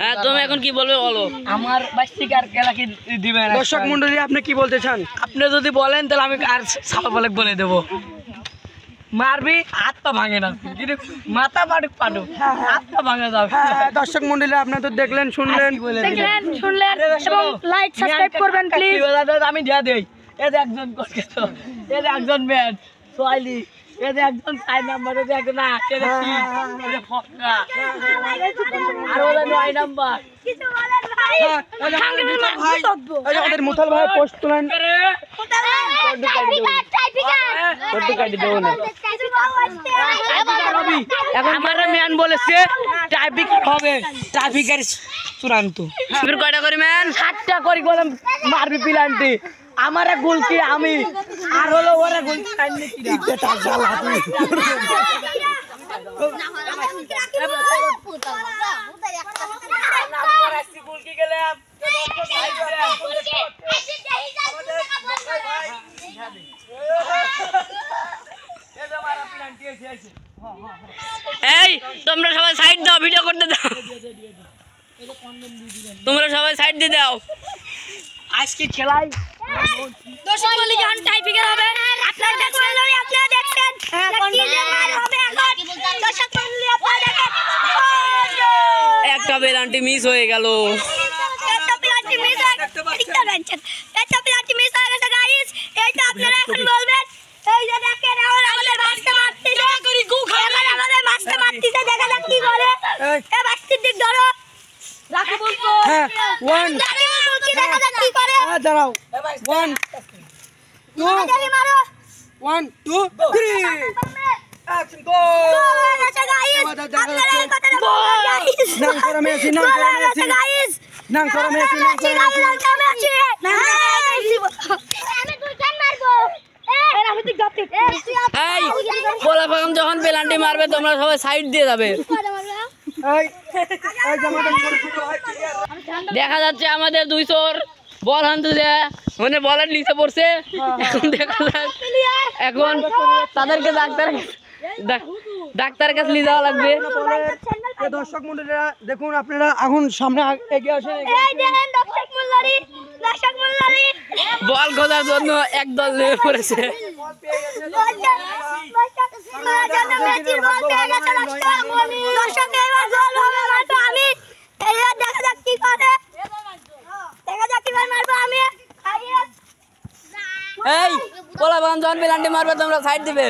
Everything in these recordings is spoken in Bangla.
হ্যাঁ তুমি এখন কি বলবে বলো। আমার বাস্তিকার খেলা কি দিবেন? দর্শক মন্ডলী আপনি কি বলতে চান? আপনি যদি বলেন তাহলে আমি আর সাফা বলে দেবো। মারবি হাত পা ভাঙে না, কিন্তু মাথা পাটুক পাটুক হাত পা ভাঙে যাবে। দর্শক মন্ডলী আপনারা তো দেখলেন শুনলেন শুনলেন এবং লাইক সাবস্ক্রাইব করবেন প্লিজ। আমি দিয়া দেই। এই যে একজন করতেছ, এই যে একজন ম্যান সোয়ালি, এই যে একজন 4 নাম্বার, এই যে একজন 8, এই যে 3, এই যে ফক্কা, আর ওলা 9 নাম্বার। কিছু বলেন ভাই, আমাদের মুথাল ভাই পোস্ট তুলেন। এখন আমার ম্যান বলেছে ট্রাফিক হবে, ট্রাফিকের চূড়ান্ত। কয়টা করি ম্যান? 7টা করি বলে মারবি পিলান্টি। আমার গোলকি আমি আর হলো ওরা গোলকি কাটলে কি এটা জ্বালা তুই। গোলকি গেলাম এই তোমরা সবাই সাইড দাও, ভিডিও করতে দাও। তোমরা সবাই সাইড দিয়ে দাও। আজকে খেলাই দর্শক মণ্ডলী যখন টাইপিং হবে আপনারা দেখছেন, আপনারা দেখছেন কি যে মার হবে এখন। দর্শক মণ্ডলী আপনারা দেখেন একটা পেনাল্টি মিস হয়ে গেল। একটা পেনাল্টি মিস হয়ে গেছে, একটা পেনাল্টি মিস হয়ে গেছে গাইস। এইটা আপনারা এখন বলবেন। এই যে দেখেন আমাদের মাস্তে মারতেছে, এবার আমাদের মাস্তে মারতেছে, দেখা যাক কি করে। এ মাস্তির দিক ধরো, রাখো বলবো। হ্যাঁ 1 কি দেখা যাক কি করে। দাঁড়াও 1 2 মারো 1 2 3 অ্যাকশন গো। আচ্ছা গাইস, আপনারা এই কথাটা বলবেন গাইস। নাম করা মেসি, নাম করা মেসি, গাইস নাম করা মেসি, নাম করা মেসি। আমি দুই কান মারবো। এই আমি তো গতি। এই বলা ফাগাম যখন পেনাল্টি মারবে তোমরা সবাই সাইড দিয়ে যাবে। এই এই জামাটা ছোট হয় ক্লিয়ার। দেখা যাচ্ছে আমাদের 2 চোর বল হানতেছে, মানে বলের নিচে পড়ছে। এখন দেখা যাক, এখন তাদেরকে ডাক্তারের কাছে নিয়ে যাওয়া লাগবে। এই দর্শক মন্ডলীরা দেখুন, আপনারা এখন সামনে এগিয়ে আসেন। এই দেখেন দর্শক মণ্ডলী, দর্শক মণ্ডলী বল খোঁজার জন্য একদল নেমে পড়েছে। এই পোলা বাগান যখন পেনাল্টি মারবে তোমরা সাইড দিবে।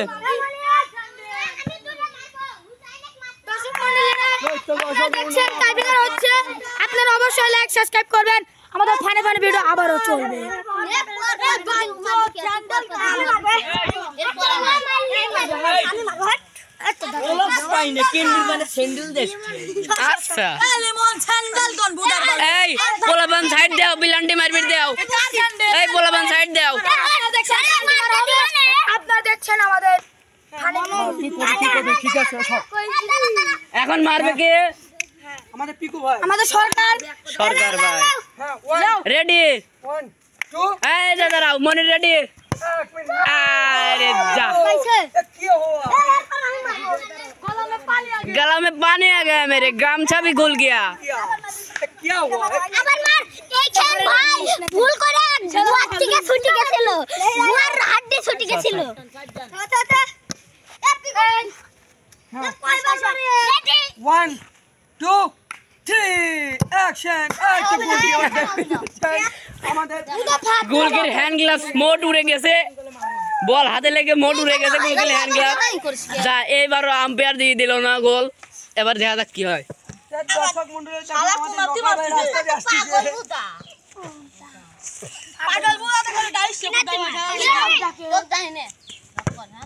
আপনারা অবশ্যই লাইক সাবস্ক্রাইব করবেন। আমাদের ফানে ফানে ভিডিও আবারও চলবে। আচ্ছা এই পোলাবান সাইড দাও, পেনাল্টি মারবে দাও। এই পোলাবান সাইড দাও। আপনারা দেখছেন আমাদের ঠিক আছে সব। এখন মারবে কে? আমাদের পিকু ভাই, আমাদের সরকার ভাই। হ্যাঁ রেডি 1 2 এই দাঁড়াও, মনে রেডি। আরে যা কি हुआ? गला में पानी आ गया मेरे, गामछा भी घुल गया। क्या हुआ? আবার মার এই খেল ভাই ভুল করে হাত থেকে ছুটি গেছিল, মার হাত দিয়ে ছুটি গেছিল। Ready 1 2 3 action. আমাদের গোলকির হ্যান্ড গ্লাভস মোট উড়ে গেছে, বল হাতে লেগে মোট উড়ে গেছে গোলকির হ্যান্ড গ্লাভস। যা এইবারও আম্পায়ার দিয়ে দিল না গোল। এবার দেখা যাক কি হয়। দর্শক মন্ডলী আমাদের রাস্তায় আসছে। পাগল বুয়া দেখো ডাইস সে বুঝাই না না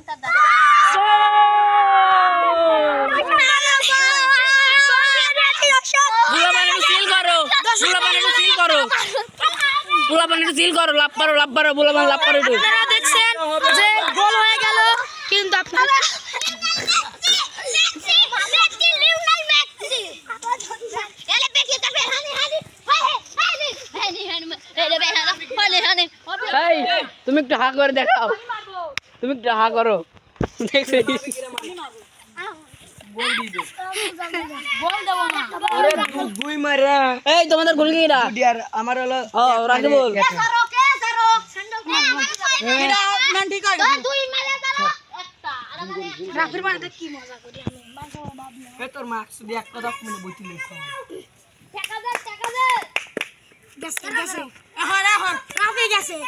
লাভ পারো বুলাবান লাভ পারো। আপনারা দেখছেন যে গোল হয়ে গেল, কিন্তু আপনারা তুমি একটু হা করে দেখাও, তুমি একটু হা করো। আরে দুই মারা এই তোমাদের গোল কিরা ডিয়ার আমার হলো ও রাখি বল এটা মান ঠিক আছে রাফির মাঠে কি মজা করি আমি এ তোর মার্কস দিয়ে একটা 10 মিনিট বইতে লইছ টাকা দে গেছে এখন রাফি গেছে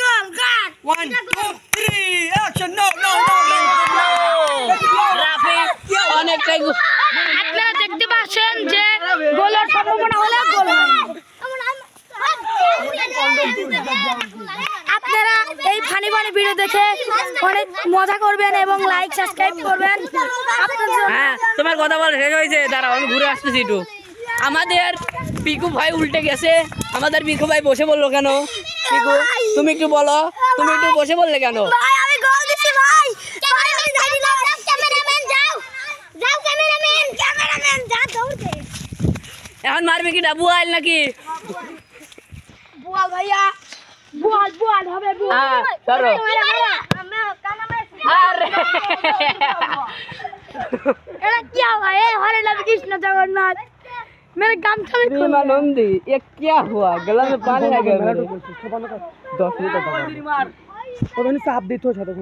গোল গোল 1 2 3 অ্যাকশন নো নো রাফি অনেকটাই আপনারা দেখতে পাচ্ছেন যে গোলের সম্ভাবনা হলে গোল হয় আপনারা এই ফানি ফানি ভিডিও দেখে অনেক মজা করবেন এবং লাইক সাবস্ক্রাইব করবেন আপনাদের জন্য হ্যাঁ তোমার কথা বলা শেষ হয়েছে দাঁড়াও আমি ঘুরে আসতেছি একটু আমাদের পিকু ভাই উল্টে গেছে আমাদের পিকু ভাই বসে বললো কেন পিকু তুমি একটু বলো তুমি একটু বসে বললে কেন ভাই আমি গোল দিছি ভাই ক্যামেরাম্যান যাও ক্যামেরাম্যান যা দৌড় দে এখন মারবে কি ডাবু আইল নাকি বুয়াল ভাইয়া বুয়াল হবে হ্যাঁ ধরো আরে এটা কি ভাই হরে নাম কৃষ্ণ জগন্নাথ मेरे काम चले रीमा नंदी ये क्या हुआ गला में पानी आ गया मेरे 10 मिनट ওখানে চাপ দিতে সাথে